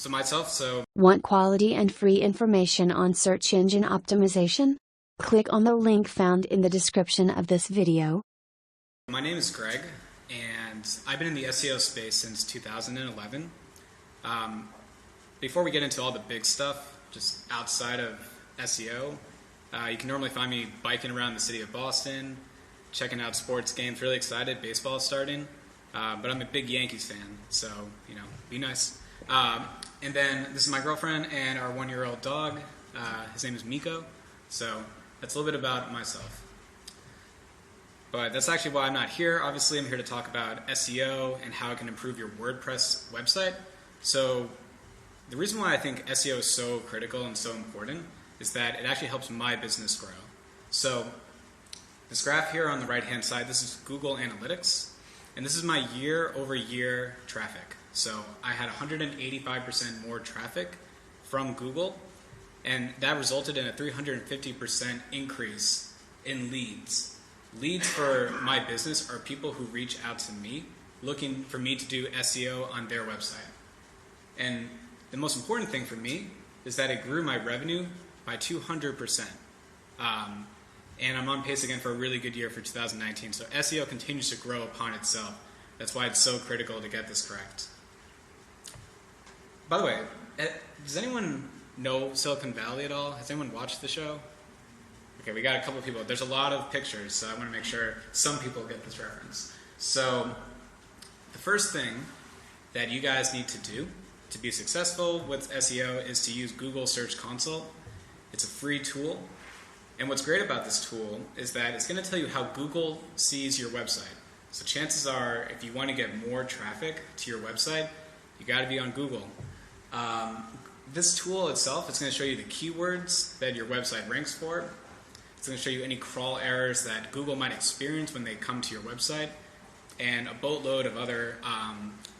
Want quality and free information on search engine optimization? Click on the link found in the description of this video. My name is Greg, and I've been in the SEO space since 2011. Before we get into all the big stuff, just outside of SEO, you can normally find me biking around the city of Boston, checking out sports games, really excited, baseball is starting, but I'm a big Yankees fan, so, be nice. And then this is my girlfriend and our 1-year-old dog. His name is Miko, so that's a little bit about myself. But that's actually why I'm not here. Obviously, I'm here to talk about SEO and how it can improve your WordPress website. So the reason why I think SEO is so critical and so important is that it actually helps my business grow. So this graph here on the right-hand side, this is Google Analytics, and this is my year-over-year traffic. So I had 185% more traffic from Google, and that resulted in a 350% increase in leads. Leads for my business are people who reach out to me looking for me to do SEO on their website. And the most important thing for me is that it grew my revenue by 200%. And I'm on pace again for a really good year for 2019. So SEO continues to grow upon itself. That's why it's so critical to get this correct. By the way, does anyone know Silicon Valley at all? Has anyone watched the show? Okay, we got a couple of people. There's a lot of pictures, so I want to make sure some people get this reference. So the first thing that you guys need to do to be successful with SEO is to use Google Search Console. It's a free tool. And what's great about this tool is that it's going to tell you how Google sees your website. So chances are, if you want to get more traffic to your website, you got to be on Google. This tool itself is going to show you the keywords that your website ranks for. It's going to show you any crawl errors that Google might experience when they come to your website, and a boatload of other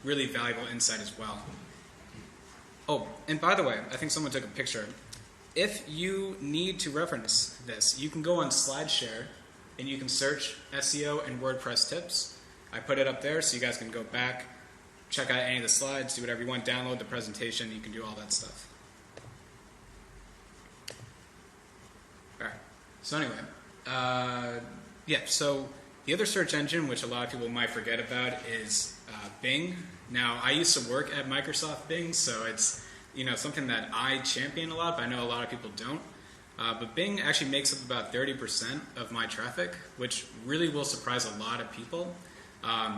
really valuable insight as well. Oh, and by the way, I think someone took a picture. If you need to reference this, you can go on SlideShare and you can search SEO and WordPress tips. I put it up there so you guys can go back, check out any of the slides, do whatever you want, download the presentation, you can do all that stuff. Alright, so anyway, so the other search engine, which a lot of people might forget about, is Bing. Now, I used to work at Microsoft Bing, so it's something that I champion a lot, but I know a lot of people don't. But Bing actually makes up about 30% of my traffic, which really will surprise a lot of people.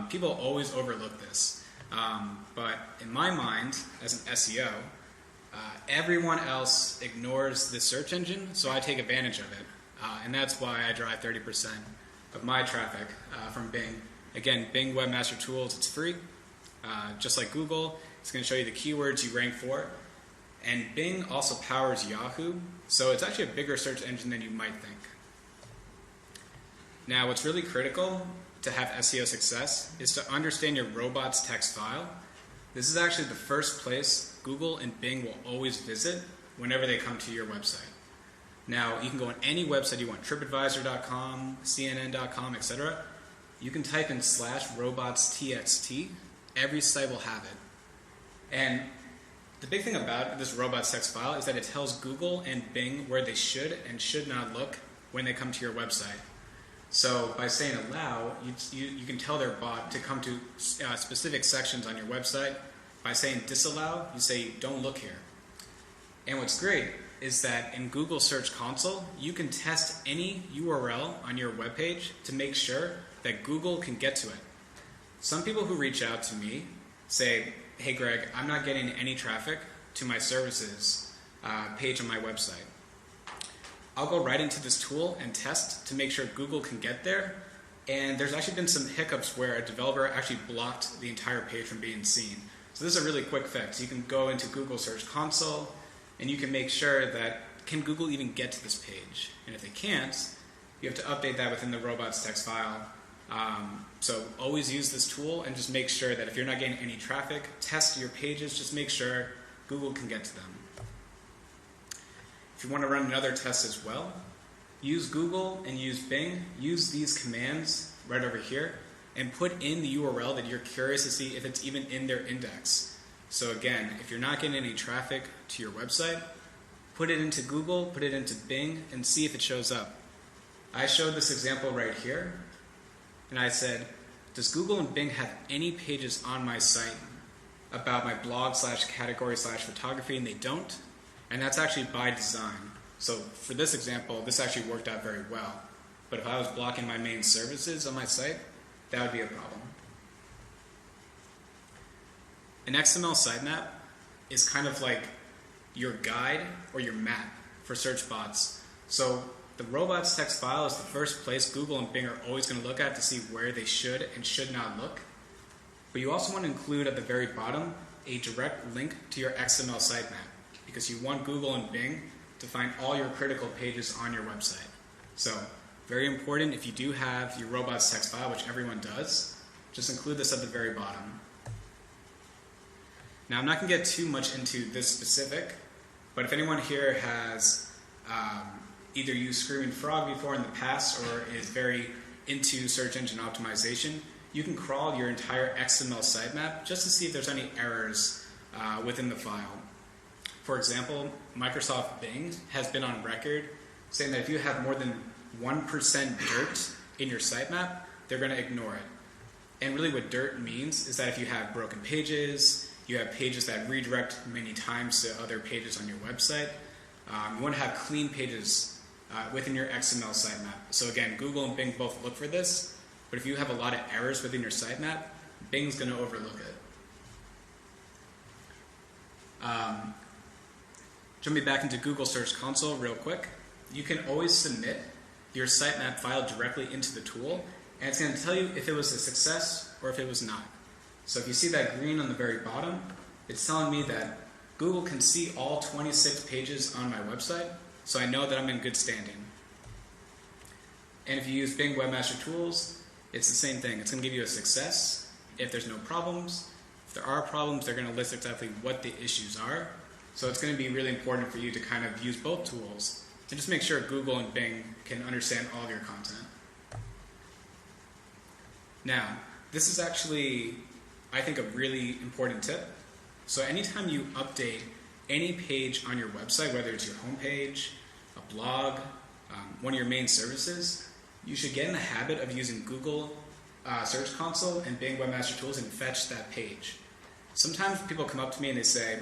People always overlook this. But in my mind, as an SEO, everyone else ignores the search engine, so I take advantage of it. And that's why I drive 30% of my traffic from Bing. Again, Bing Webmaster Tools, it's free. Just like Google, it's going to show you the keywords you rank for. And Bing also powers Yahoo, so it's actually a bigger search engine than you might think. Now, what's really critical to have SEO success is to understand your robots text file. This is actually the first place Google and Bing will always visit whenever they come to your website. Now, you can go on any website you want, TripAdvisor.com, CNN.com, etc. You can type in /robots.txt. Every site will have it. And the big thing about this robots text file is that it tells Google and Bing where they should and should not look when they come to your website. So by saying allow, you can tell their bot to come to specific sections on your website. By saying disallow, you say don't look here. And what's great is that in Google Search Console, you can test any URL on your webpage to make sure that Google can get to it. Some people who reach out to me say, hey Greg, I'm not getting any traffic to my services page on my website. I'll go right into this tool and test to make sure Google can get there. And there's actually been some hiccups where a developer actually blocked the entire page from being seen. So this is a really quick fix. You can go into Google Search Console and you can make sure that, can Google even get to this page? And if they can't, you have to update that within the robots text file. So always use this tool and just make sure that if you're not getting any traffic, test your pages, just make sure Google can get to them. If you want to run another test as well, use Google and use Bing, use these commands right over here, and put in the URL that you're curious to see if it's even in their index. So again, if you're not getting any traffic to your website, put it into Google, put it into Bing, and see if it shows up. I showed this example right here, and I said, does Google and Bing have any pages on my site about my blog / category / photography? And they don't. And that's actually by design. So for this example, this actually worked out very well. But if I was blocking my main services on my site, that would be a problem. An XML sitemap is kind of like your guide or your map for search bots. So the robots text file is the first place Google and Bing are always going to look at to see where they should and should not look. But you also want to include at the very bottom a direct link to your XML sitemap, because you want Google and Bing to find all your critical pages on your website. So very important, if you do have your robots text file, which everyone does, just include this at the very bottom. Now I'm not going to get too much into this specific, but if anyone here has either used Screaming Frog before in the past or is very into search engine optimization, you can crawl your entire XML sitemap just to see if there's any errors within the file. For example, Microsoft Bing has been on record saying that if you have more than 1% dirt in your sitemap, they're going to ignore it. And really what dirt means is that if you have broken pages, you have pages that redirect many times to other pages on your website, you want to have clean pages within your XML sitemap. So again, Google and Bing both look for this, but if you have a lot of errors within your sitemap, Bing's going to overlook it. Jumping back into Google Search Console real quick, you can always submit your sitemap file directly into the tool, and it's going to tell you if it was a success or if it was not. So if you see that green on the very bottom, it's telling me that Google can see all 26 pages on my website, so I know that I'm in good standing. And if you use Bing Webmaster Tools, it's the same thing. It's going to give you a success if there's no problems. If there are problems, they're going to list exactly what the issues are. So it's going to be really important for you to kind of use both tools and just make sure Google and Bing can understand all of your content. Now, this is actually, I think, a really important tip. So anytime you update any page on your website, whether it's your homepage, a blog, one of your main services, you should get in the habit of using Google Search Console and Bing Webmaster Tools and fetch that page. Sometimes people come up to me and they say,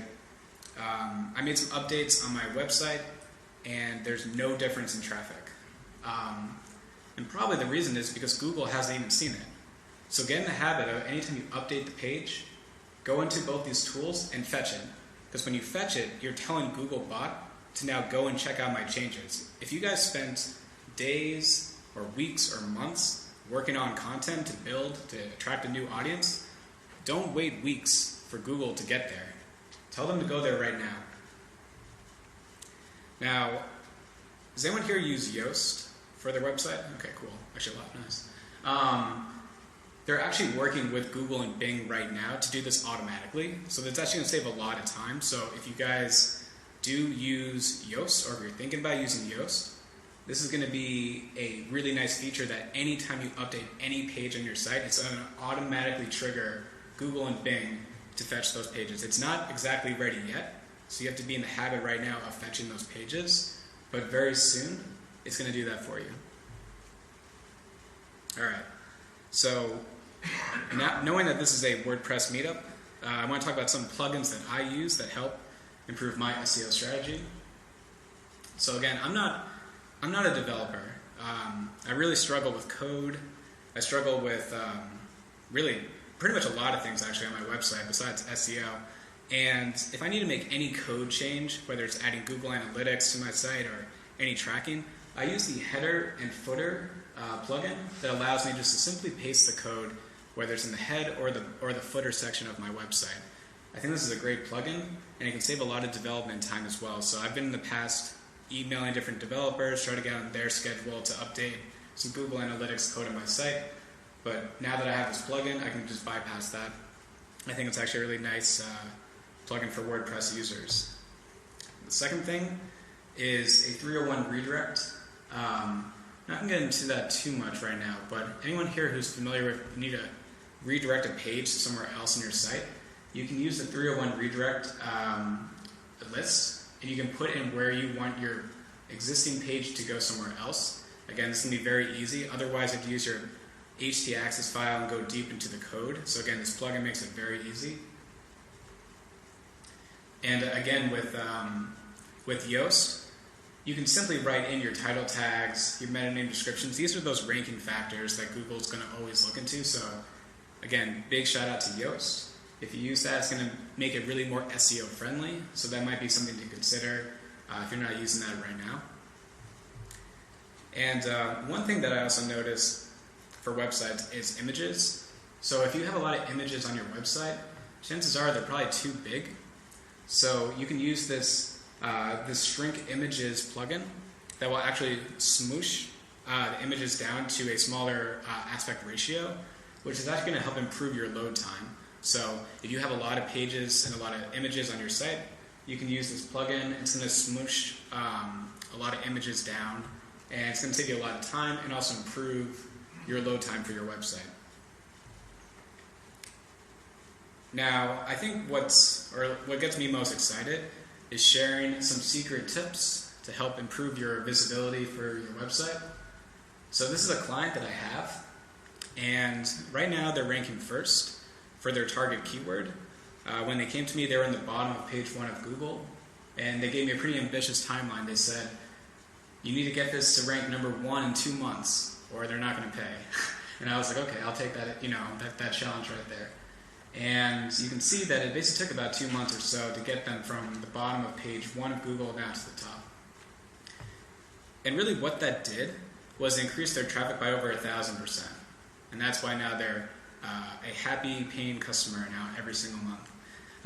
I made some updates on my website and there's no difference in traffic. And probably the reason is because Google hasn't even seen it. So get in the habit of anytime you update the page, go into both these tools and fetch it. Because when you fetch it, you're telling Googlebot to now go and check out my changes. If you guys spent days or weeks or months working on content to build, to attract a new audience, don't wait weeks for Google to get there. Tell them to go there right now. Now, does anyone here use Yoast for their website? Okay, cool. Actually, a lot. Nice. They're actually working with Google and Bing right now to do this automatically. So that's actually going to save a lot of time. So if you guys do use Yoast, or if you're thinking about using Yoast, this is going to be a really nice feature that anytime you update any page on your site, it's going to automatically trigger Google and Bing to fetch those pages. It's not exactly ready yet, so you have to be in the habit right now of fetching those pages, but very soon it's going to do that for you. Alright, so now, knowing that this is a WordPress meetup, I want to talk about some plugins that I use that help improve my SEO strategy. So again, I'm not a developer. I really struggle with code. I struggle with really pretty much a lot of things actually on my website besides SEO. And if I need to make any code change, whether it's adding Google Analytics to my site or any tracking, I use the header and footer plugin that allows me just to simply paste the code, whether it's in the head or the footer section of my website. I think this is a great plugin, and it can save a lot of development time as well. So I've been in the past emailing different developers, trying to get on their schedule to update some Google Analytics code on my site. But now that I have this plugin, I can just bypass that. I think it's actually a really nice plugin for WordPress users. The second thing is a 301 redirect. I'm not going to get into that too much right now, but anyone here who's familiar with, you need to redirect a page to somewhere else on your site, you can use the 301 redirect list, and you can put in where you want your existing page to go somewhere else. Again, this can be very easy. Otherwise, if you use your htaccess file and go deep into the code. So again, this plugin makes it very easy. And again, with Yoast, you can simply write in your title tags, your meta name descriptions. These are those ranking factors that Google's going to always look into. So again, big shout out to Yoast. If you use that, it's going to make it really more SEO friendly. So that might be something to consider if you're not using that right now. And one thing that I also noticed for websites is images. So if you have a lot of images on your website, chances are they're probably too big. So you can use this shrink images plugin that will actually smoosh the images down to a smaller aspect ratio, which is actually going to help improve your load time. So if you have a lot of pages and a lot of images on your site, you can use this plugin. It's going to smoosh a lot of images down, and it's going to save you a lot of time and also improve your load time for your website. Now, I think what gets me most excited is sharing some secret tips to help improve your visibility for your website. So this is a client that I have, and right now they're ranking first for their target keyword. When they came to me, they were in the bottom of page 1 of Google, and they gave me a pretty ambitious timeline. They said, you need to get this to rank number 1 in 2 months, or they're not going to pay. And I was like, okay, I'll take that, that challenge right there. And you can see that it basically took about 2 months or so to get them from the bottom of page 1 of Google down to the top. And really what that did was increase their traffic by over 1,000%. And that's why now they're a happy paying customer now every single month.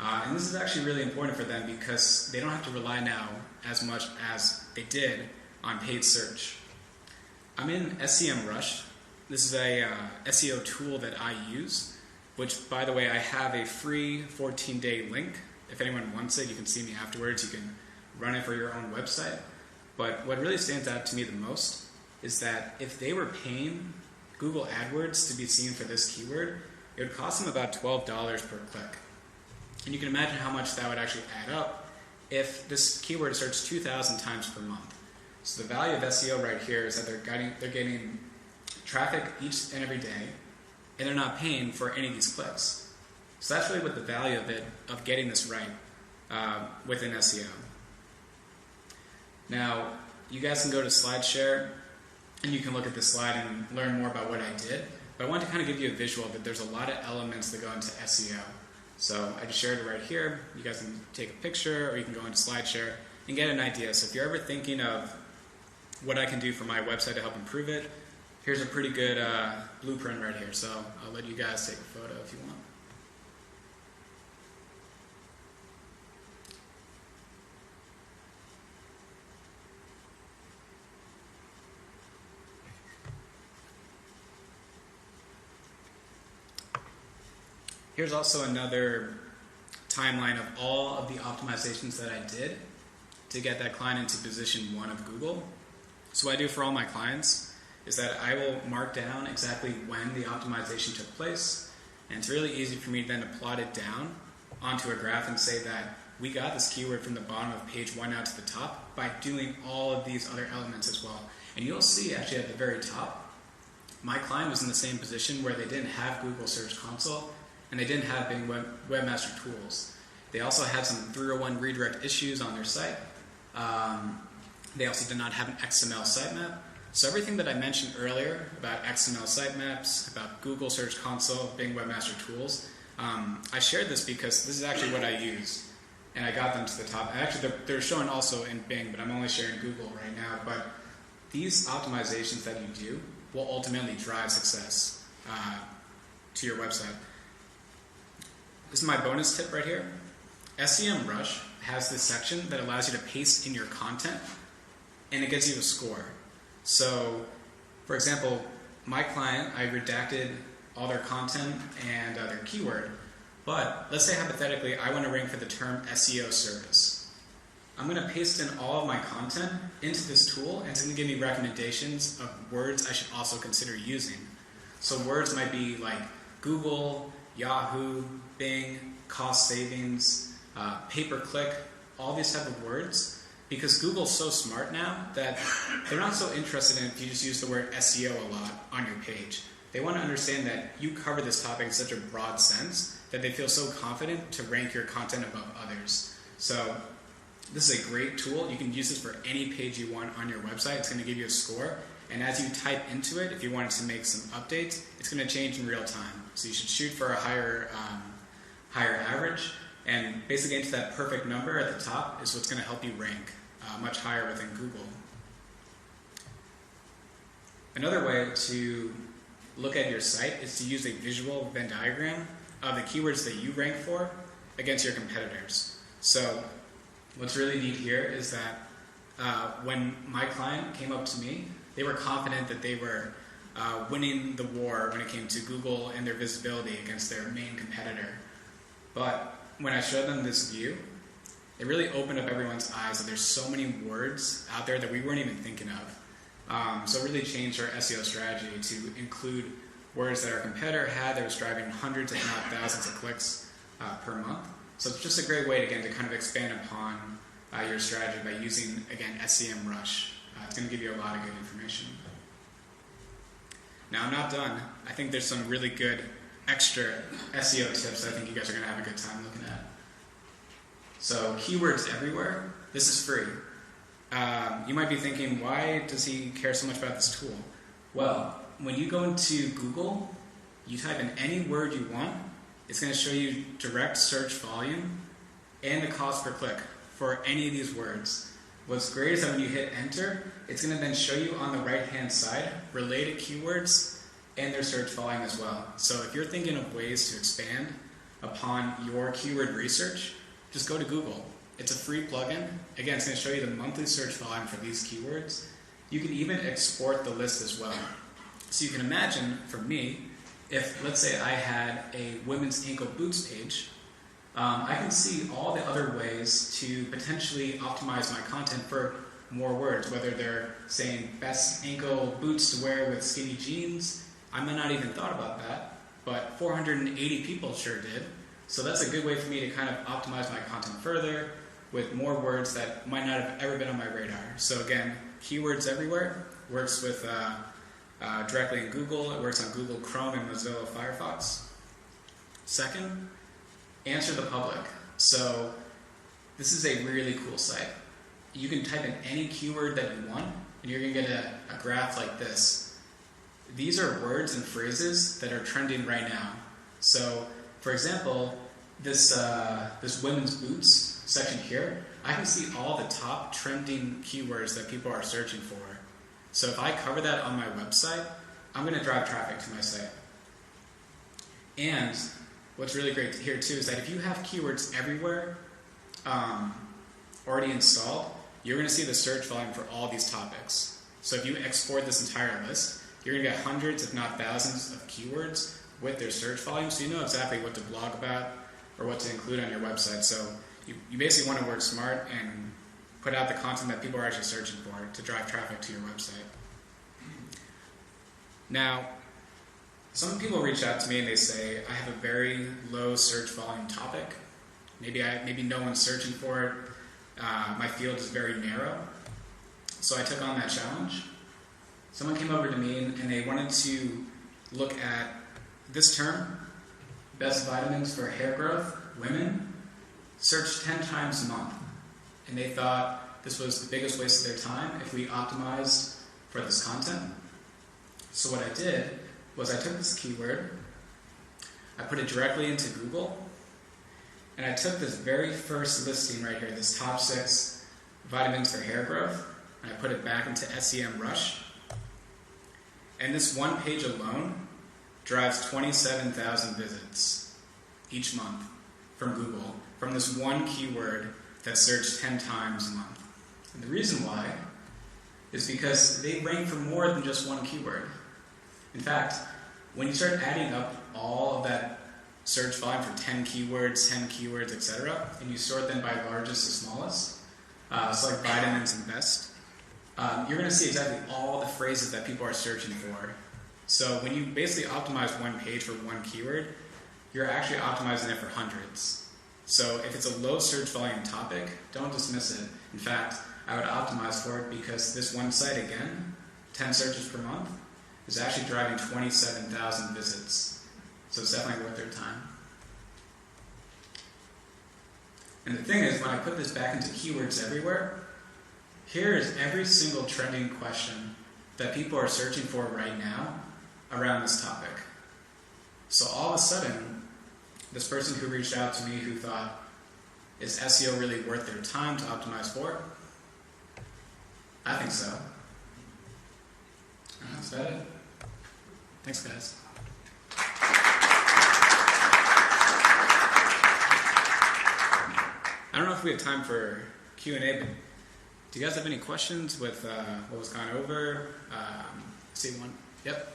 And this is actually really important for them because they don't have to rely now as much as they did on paid search. I'm in SEMrush. This is a SEO tool that I use, which, by the way, I have a free 14-day link. If anyone wants it, you can see me afterwards. You can run it for your own website. But what really stands out to me the most is that if they were paying Google AdWords to be seen for this keyword, it would cost them about $12 per click. And you can imagine how much that would actually add up if this keyword searched 2,000 times per month. So the value of SEO right here is that they're getting traffic each and every day, and they're not paying for any of these clicks. So that's really what the value of getting this right within SEO. Now, you guys can go to SlideShare, and you can look at this slide and learn more about what I did. But I want to kind of give you a visual that there's a lot of elements that go into SEO. So I just shared it right here. You guys can take a picture, or you can go into SlideShare and get an idea. So if you're ever thinking of what I can do for my website to help improve it, here's a pretty good blueprint right here. So I'll let you guys take a photo if you want. Here's also another timeline of all of the optimizations that I did to get that client into position 1 of Google. So what I do for all my clients is that I will mark down exactly when the optimization took place, and it's really easy for me then to plot it down onto a graph and say that we got this keyword from the bottom of page 1 out to the top by doing all of these other elements as well. And you'll see actually at the very top, my client was in the same position where they didn't have Google Search Console, and they didn't have Bing Webmaster Tools. They also had some 301 redirect issues on their site. They also did not have an XML sitemap. So everything that I mentioned earlier about XML sitemaps, about Google Search Console, Bing Webmaster Tools, I shared this because this is actually what I use, and I got them to the top. And actually, they're showing also in Bing, but I'm only sharing Google right now. But these optimizations that you do will ultimately drive success to your website. This is my bonus tip right here. SEMrush has this section that allows you to paste in your content, and it gives you a score. So, for example, my client, I redacted all their content and their keyword, but let's say hypothetically I want to rank for the term SEO service. I'm going to paste in all of my content into this tool, and it's going to give me recommendations of words I should also consider using. So words might be like Google, Yahoo, Bing, cost savings, pay-per-click, all these type of words, because Google's so smart now that they're not so interested in if you just use the word SEO a lot on your page. They want to understand that you cover this topic in such a broad sense that they feel so confident to rank your content above others. So this is a great tool. You can use this for any page you want on your website. It's going to give you a score. And as you type into it, if you wanted to make some updates, it's going to change in real time. So you should shoot for a higher average. And basically getting to that perfect number at the top is what's going to help you rank much higher within Google. Another way to look at your site is to use a visual Venn diagram of the keywords that you rank for against your competitors. So what's really neat here is that when my client came up to me, they were confident that they were winning the war when it came to Google and their visibility against their main competitor. But when I showed them this view, it really opened up everyone's eyes that there's so many words out there that we weren't even thinking of. So it really changed our SEO strategy to include words that our competitor had that was driving hundreds if not thousands of clicks per month. So it's just a great way, again, to kind of expand upon your strategy by using, again, SEMrush. It's going to give you a lot of good information. Now, I'm not done. I think there's some really good extra SEO tips I think you guys are going to have a good time looking at. So, keywords everywhere. This is free. You might be thinking, why does he care so much about this tool? Well, when you go into Google, you type in any word you want, it's going to show you direct search volume and the cost per click for any of these words. What's great is that when you hit enter, it's going to then show you on the right-hand side related keywords and their search volume as well. So if you're thinking of ways to expand upon your keyword research, just go to Google. It's a free plugin. Again, it's going to show you the monthly search volume for these keywords. You can even export the list as well. So you can imagine, for me, if, let's say, I had a women's ankle boots page, I can see all the other ways to potentially optimize my content for more words, whether they're saying best ankle boots to wear with skinny jeans. I might not even thought about that, but 480 people sure did. So that's a good way for me to kind of optimize my content further with more words that might not have ever been on my radar. So again, keywords everywhere works with directly in Google. It works on Google Chrome and Mozilla Firefox. Second, answer the public. So this is a really cool site. You can type in any keyword that you want, and you're going to get a graph like this. These are words and phrases that are trending right now. So, for example, this women's boots section here, I can see all the top trending keywords that people are searching for. So if I cover that on my website, I'm going to drive traffic to my site. And what's really great here too is that if you have keywords everywhere already installed, you're going to see the search volume for all these topics. So if you export this entire list, you're going to get hundreds, if not thousands, of keywords with their search volume, so you know exactly what to blog about or what to include on your website. So you basically want to work smart and put out the content that people are actually searching for to drive traffic to your website. Now, some people reach out to me and they say, I have a very low search volume topic. Maybe no one's searching for it. My field is very narrow. So I took on that challenge. Someone came over to me and they wanted to look at this term, best vitamins for hair growth, women, searched 10 times a month. And they thought this was the biggest waste of their time if we optimized for this content. So what I did was I took this keyword, I put it directly into Google, and I took this very first listing right here, this top 6 vitamins for hair growth, and I put it back into SEMrush. And this one page alone drives 27,000 visits each month from Google, from this one keyword that's searched 10 times a month. And the reason why is because they rank for more than just one keyword. In fact, when you start adding up all of that search volume for 10 keywords, etc., and you sort them by largest to smallest, so like vitamins and best, you're going to see exactly all the phrases that people are searching for. So when you basically optimize one page for one keyword, you're actually optimizing it for hundreds. So if it's a low search volume topic, don't dismiss it. In fact, I would optimize for it because this one site, again, 10 searches per month, is actually driving 27,000 visits. So it's definitely worth their time. And the thing is, when I put this back into keywords everywhere, here is every single trending question that people are searching for right now around this topic. So all of a sudden, this person who reached out to me who thought, is SEO really worth their time to optimize for? I think so. That's about it. Thanks, guys. I don't know if we have time for Q&A, but do you guys have any questions with what was gone over? See one? Yep.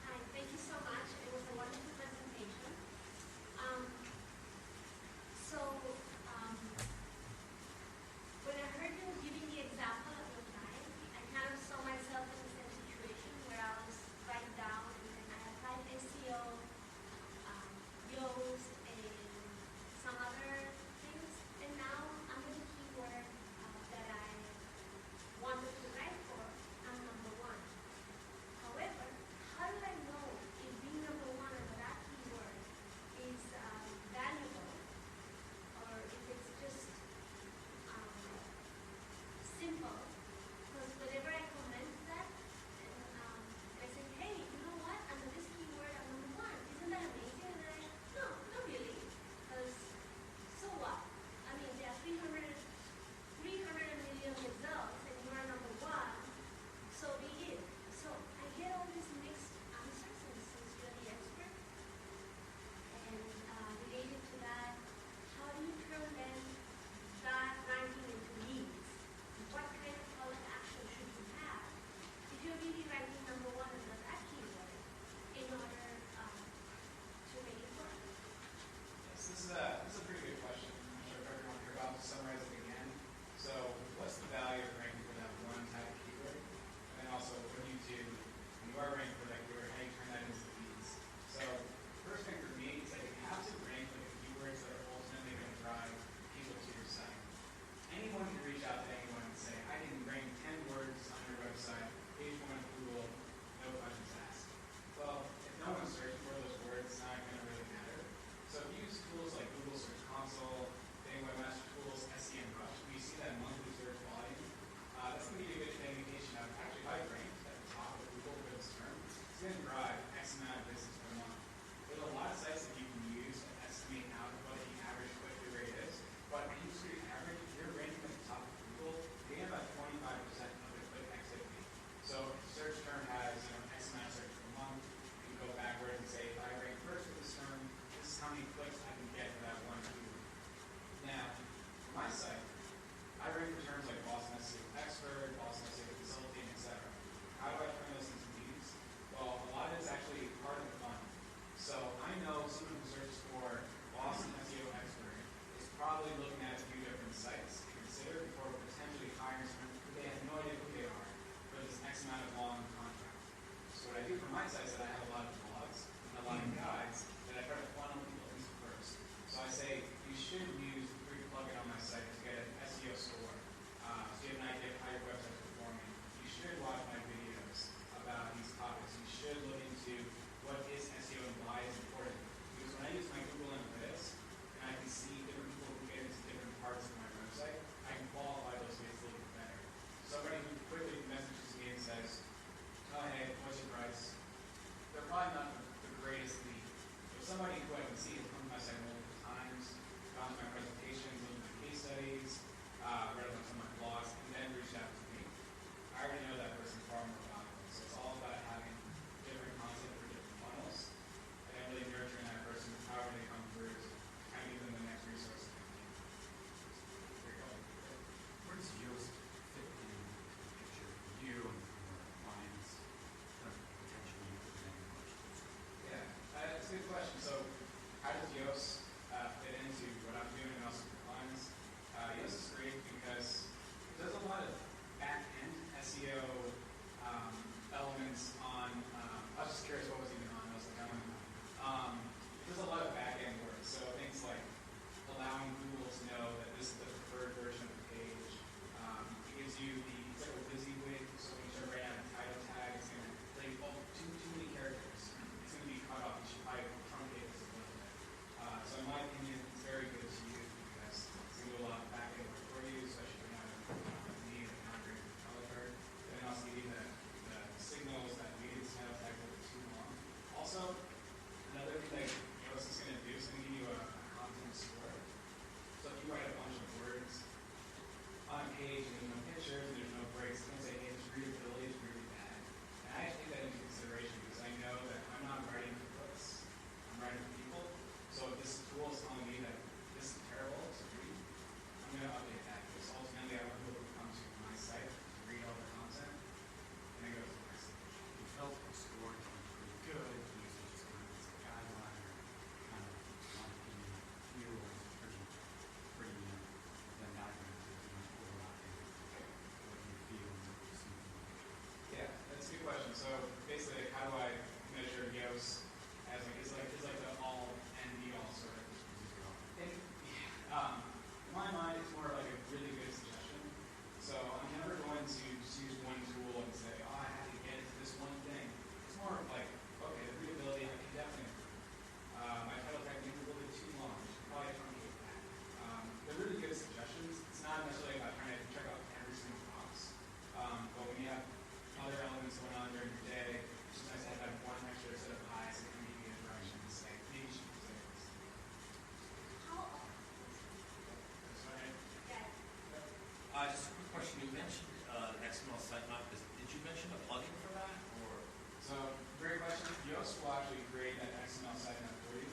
Hi, thank you so much. It was a wonderful presentation. When I heard you giving the example of your client, I kind of saw myself in the same situation where I was writing down and I applied SEO, Yoast, and some other things, and now I'm in a keyword that I wanted to write for, that Yoast is going to do is going to give you a content score. So if you write a bunch of words on a page and there's no pictures and there's no breaks, it's going to say, hey, this readability is really bad. And I take that into consideration because I know that I'm not writing for books. I'm writing for people. So if this tool is telling me that this is terrible to read, I'm going to update that because ultimately I want people to come to my site to read all the content and then go to the next page. You felt the score to be pretty good because it just kind of as a guideline or kind of one opinion view was pretty then diagrams that you know overlapping what you feel and what you see. Yeah, that's a good question. So basically, how do I measure Yoast as like the all and be all sort of? In my mind, it's more like a really good suggestion. So I'm never going to just use one tool and say, oh, I have to get into this one thing. It's more of like, okay, the readability I can definitely improve. My title tag may be a little bit too long. I should probably truncate that. They're really good suggestions. It's not necessarily about trying to check out every single box. But when you have other elements going on during your day, it's just nice to have one extra set of eyes that can give you a direction to say, maybe you should consider this. How often? Sorry. Yeah. Just a quick question. You mentioned XML sitemap. Did you mention a plugin for that, or? So, great question. Yoast will actually create that XML sitemap for you.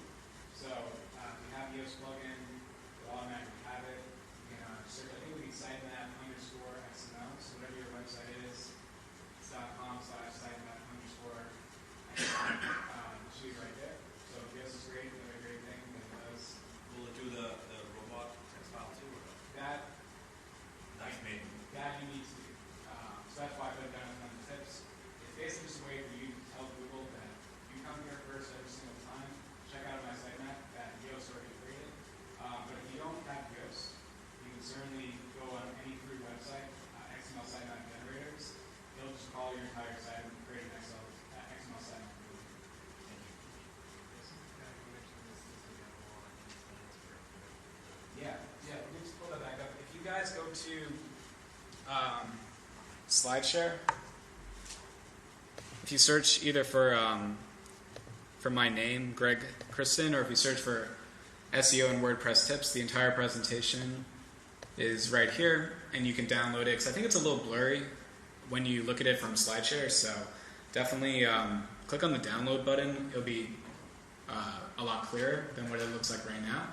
So, if you have Yoast plugin, it'll automatically have it. You can search, I think it would be sitemap_XML. So, whatever your website is, it's .com/sitemap_XML. It should be right there. So, Yoast is great. Another great thing that it does. Will it do the robot text file too, or no? That's made. That you need to do. So that's why I put it down as one of the tips. It's basically just a way for you to tell Google that you come here first every single time, check out my sitemap that Yoast already created. But if you don't have Yoast, you can certainly go on any free website, XML sitemap generators. It'll just call your entire site and create an XML sitemap for you. Yeah, let me just pull that back up. If you guys go to SlideShare, if you search either for my name, Greg Kristen, or if you search for SEO and WordPress tips, the entire presentation is right here, and you can download it, because I think it's a little blurry when you look at it from SlideShare, so definitely click on the download button. It'll be a lot clearer than what it looks like right now.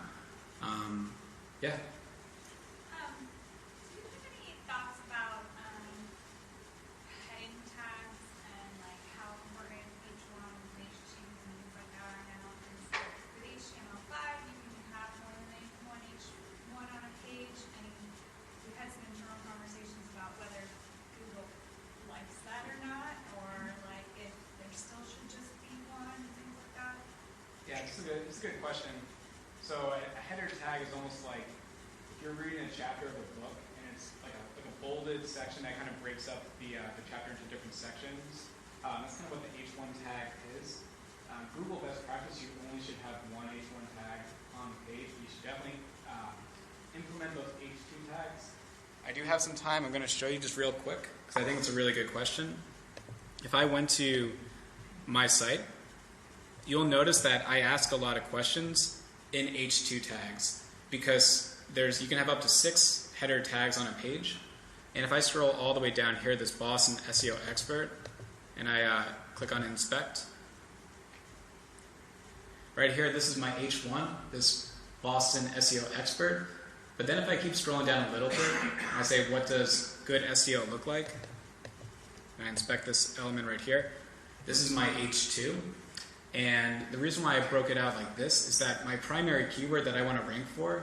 Yeah. Do you have any thoughts about heading tags and like how important each one of the H2s and things like that are now? Because with HTML5, you can have more than one H1 on a page, and we've had some internal conversations about whether Google likes that or not, or like if there still should just be one and things like that. Yeah, it's a good question. So a header tag is almost like if you're reading a chapter of a book and it's like a bolded section that kind of breaks up the chapter into different sections. That's kind of what the H1 tag is. Google best practice, you only should have one H1 tag on the page. You should definitely implement those H2 tags. I do have some time. I'm going to show you just real quick because I think it's a really good question. If I went to my site, you'll notice that I ask a lot of questions in H2 tags because you can have up to 6 header tags on a page. And if I scroll all the way down here, this Boston SEO expert, and I click on inspect, right here, this is my H1, this Boston SEO expert. But then if I keep scrolling down a little bit, I say, what does good SEO look like? And I inspect this element right here. This is my H2. And the reason why I broke it out like this is that my primary keyword that I want to rank for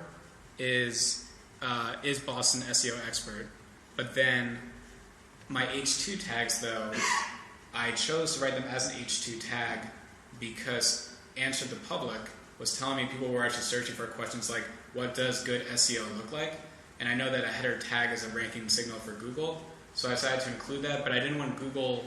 is Boston SEO expert. But then my H2 tags, though, I chose to write them as an H2 tag because Answer the Public was telling me people were actually searching for questions like, what does good SEO look like? And I know that a header tag is a ranking signal for Google, so I decided to include that, but I didn't want Google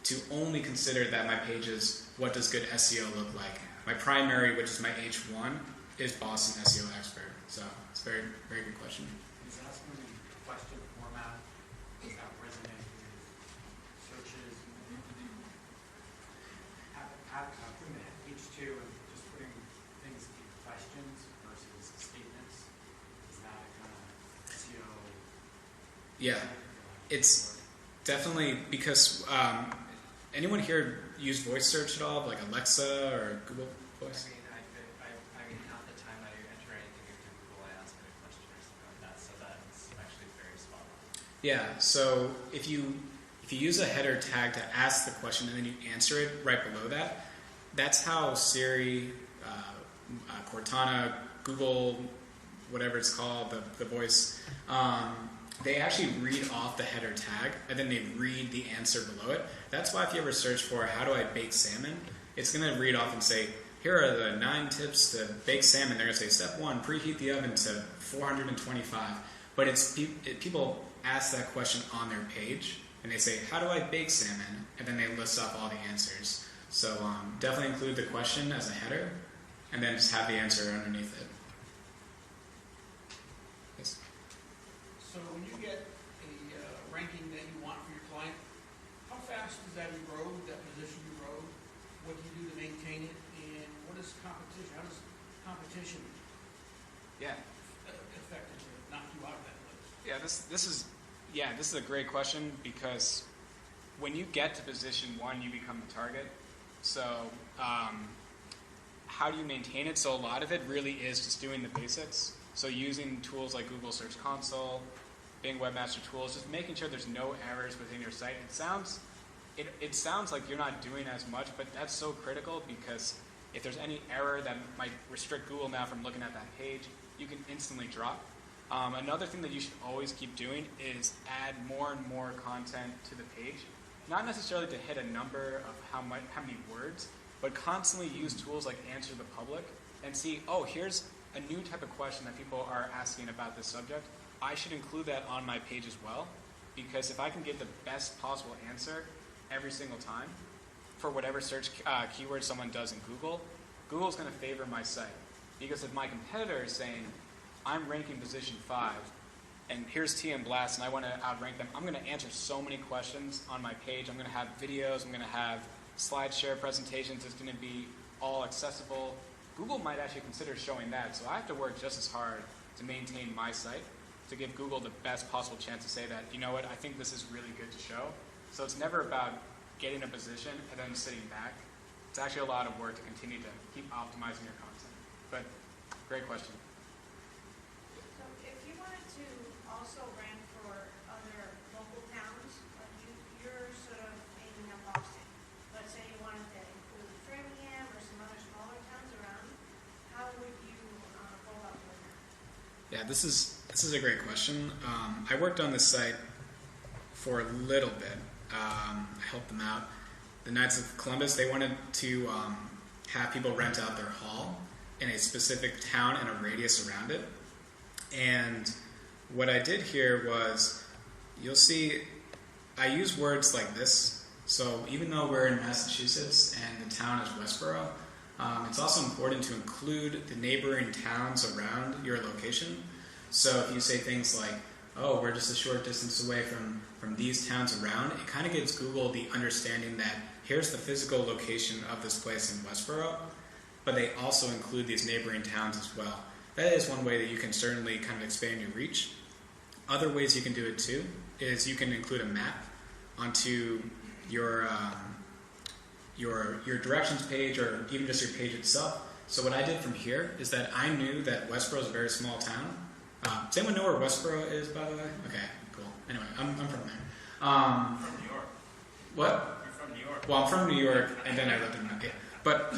to only consider that my page is what does good SEO look like. My primary, which is my H1, is Boston SEO expert. So it's a very, very good question. Is asking the question format, does that resonate with searches? Putting the H2 and just putting Yeah, it's definitely because anyone here use voice search at all, like Alexa or Google Voice? I mean, half the time I enter anything into Google, I ask it a question or something like that, so that's actually very spot on. Yeah, so if you use a header tag to ask the question and then you answer it right below that, that's how Siri, Cortana, Google, whatever it's called, the voice, they actually read off the header tag and then they read the answer below it. That's why if you ever search for how do I bake salmon, it's going to read off and say, here are the 9 tips to bake salmon. They're going to say, step 1, preheat the oven to 425. But people ask that question on their page and they say, how do I bake salmon? And then they list off all the answers. So definitely include the question as a header and then just have the answer underneath it. Yes. So when you get a ranking that you want for your client, how fast does that erode, that position erode? What do you do to maintain it? And what is competition? How does competition affect it to knock you out of that list? Yeah, this is a great question because when you get to position 1, you become the target. So how do you maintain it? So a lot of it really is just doing the basics. So using tools like Google Search Console, Bing Webmaster Tools, just making sure there's no errors within your site. It sounds like you're not doing as much, but that's so critical because if there's any error that might restrict Google now from looking at that page, you can instantly drop. Another thing that you should always keep doing is add more and more content to the page. Not necessarily to hit a number of how many words, but constantly use tools like Answer the Public and see, oh, here's a new type of question that people are asking about this subject. I should include that on my page as well, because if I can give the best possible answer every single time for whatever search keyword someone does in Google, Google's going to favor my site. Because if my competitor is saying, I'm ranking position 5, and here's TM Blast, and I want to outrank them, I'm going to answer so many questions on my page. I'm going to have videos, I'm going to have slide share presentations, it's going to be all accessible. Google might actually consider showing that, so I have to work just as hard to maintain my site, to give Google the best possible chance to say that, you know what, I think this is really good to show. So it's never about getting a position and then sitting back. It's actually a lot of work to continue to keep optimizing your content. But great question. So if you wanted to also rank for other local towns, like you're sort of aiming at Boston. Let's say you wanted to include Framingham or some other smaller towns around, how would you go about doing that? Yeah, this is a great question. I worked on this site for a little bit. I helped them out. The Knights of Columbus, they wanted to have people rent out their hall in a specific town and a radius around it. And what I did here was, you'll see, I use words like this. So even though we're in Massachusetts and the town is Westboro, it's also important to include the neighboring towns around your location. So if you say things like, oh, we're just a short distance away from these towns around, it kind of gives Google the understanding that here's the physical location of this place in Westboro, but they also include these neighboring towns as well. That is one way that you can certainly kind of expand your reach. Other ways you can do it too is you can include a map onto your directions page or even just your page itself. So what I did from here is that I knew that Westboro is a very small town. Does anyone know where Westboro is, by the way? Okay, cool. Anyway, I'm from there. From New York. What? You're from New York. Well, I'm from New York, and then I lived in Connecticut. But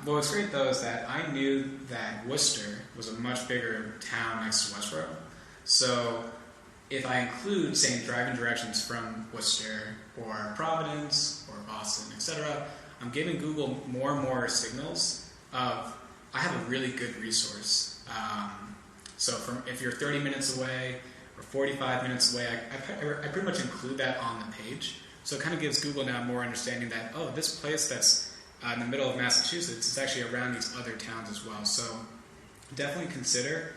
what was great, though, is that I knew that Worcester was a much bigger town next to Westboro. So if I include, say, driving directions from Worcester or Providence or Boston, etc., I'm giving Google more and more signals of, I have a really good resource. So if you're 30 minutes away or 45 minutes away, I pretty much include that on the page. So it kind of gives Google now more understanding that, oh, this place that's in the middle of Massachusetts is actually around these other towns as well. So definitely consider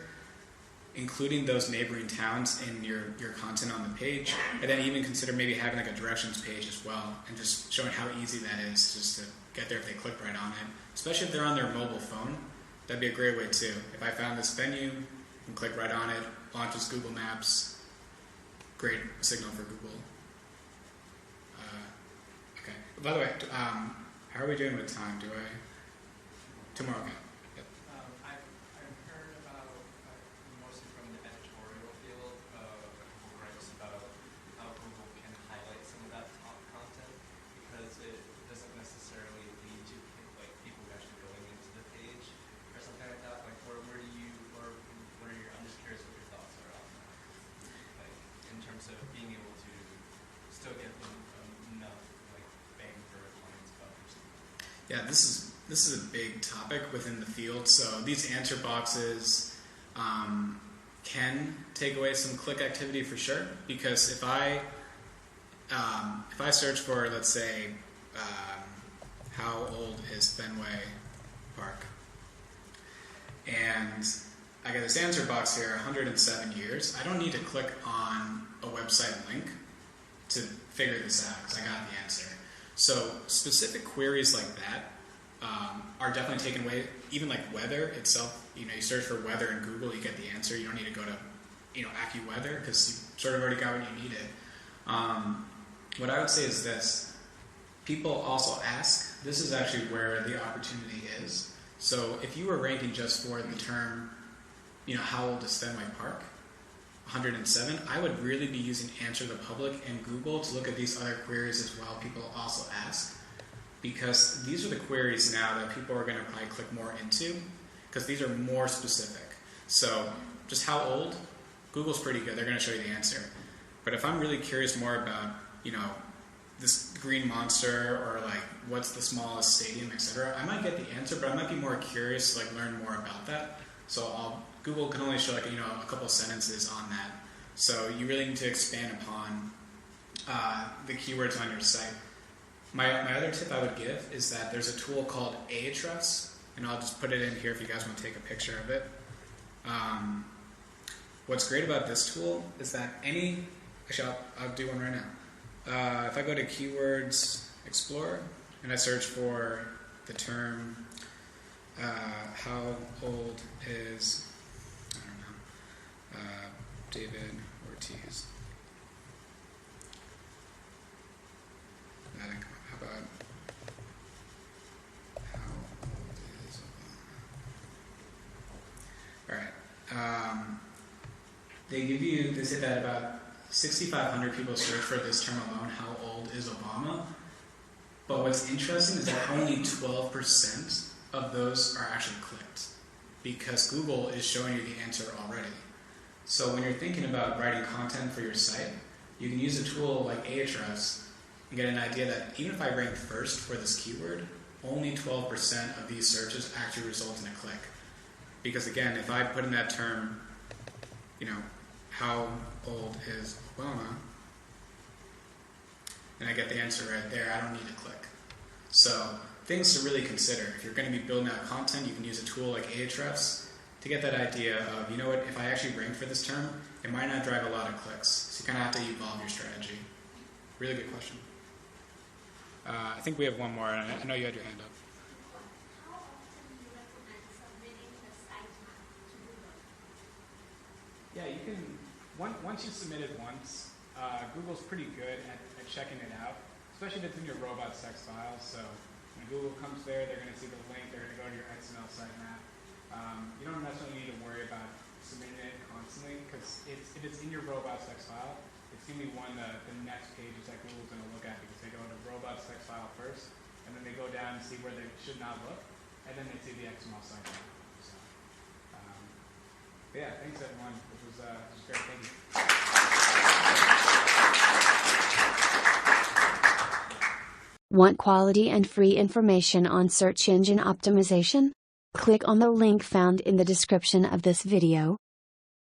including those neighboring towns in your content on the page, and then even consider maybe having like a directions page as well, and just showing how easy that is just to get there if they click right on it. Especially if they're on their mobile phone, that'd be a great way too. If I found this venue, and click right on it, launches Google Maps, great signal for Google. Okay. By the way, how are we doing with time? Tomorrow? Okay. Yep. I've heard about, mostly from the editorial field, a couple gripes about how Google can highlight some of that top content because it doesn't necessarily lead to people actually going into the page or something like that. Like, I'm just curious what your thoughts are on that. Like, in terms of being able to still get enough bang for a client's buck or something. Yeah, this is a big topic within the field. So these answer boxes can take away some click activity for sure. Because if I search for, let's say, how old is Fenway Park, and I get this answer box here, 107 years. I don't need to click on a website link to figure this out because I got the answer. So specific queries like that are definitely taken away. Even like weather itself, you search for weather in Google, you get the answer. You don't need to go to, AccuWeather because you sort of already got what you needed. What I would say is this. People also ask, this is actually where the opportunity is. So if you were ranking just for the term, how old is Fenway Park, 107, I would really be using Answer the Public and Google to look at these other queries as well. People also ask, because these are the queries now that people are going to probably click more into, because these are more specific. So just how old, Google's pretty good. They're going to show you the answer. But if I'm really curious more about, this green monster or what's the smallest stadium, etc., I might get the answer, but I might be more curious to learn more about that. So Google can only show a couple of sentences on that. So you really need to expand upon the keywords on your site. My other tip I would give is that there's a tool called Ahrefs, and I'll just put it in here if you guys want to take a picture of it. What's great about this tool is that actually I'll do one right now. If I go to Keywords Explorer and I search for the term how old is, David Ortiz. How about how old is Obama? Alright. They say that about 6,500 people search for this term alone, how old is Obama? But what's interesting is that only 12% of those are actually clicked, because Google is showing you the answer already. So when you're thinking about writing content for your site, you can use a tool like Ahrefs and get an idea that even if I rank first for this keyword, only 12% of these searches actually result in a click. Because again, if I put in that term, how old is Obama, and I get the answer right there, I don't need to click. So things to really consider. If you're going to be building out content, you can use a tool like Ahrefs to get that idea of, if I actually rank for this term, it might not drive a lot of clicks. So you kind of have to evolve your strategy. Really good question. I think we have one more. I know you had your hand up. How often do you recommend submitting a site map to Google? Yeah, you can, once you submit it once, Google's pretty good at checking it out, especially if it's in your robots text file. So when Google comes there, they're going to see the link, they're going to go to your XML sitemap. You don't necessarily need to worry about submitting it constantly, because if it's in your robots text file, it's going to be one of the next pages that Google's going to look at, because they go to robots text file first, and then they go down and see where they should not look, and then they see the XML sitemap. So, yeah, thanks everyone. This was great. Thank you. Want quality and free information on search engine optimization? Click on the link found in the description of this video.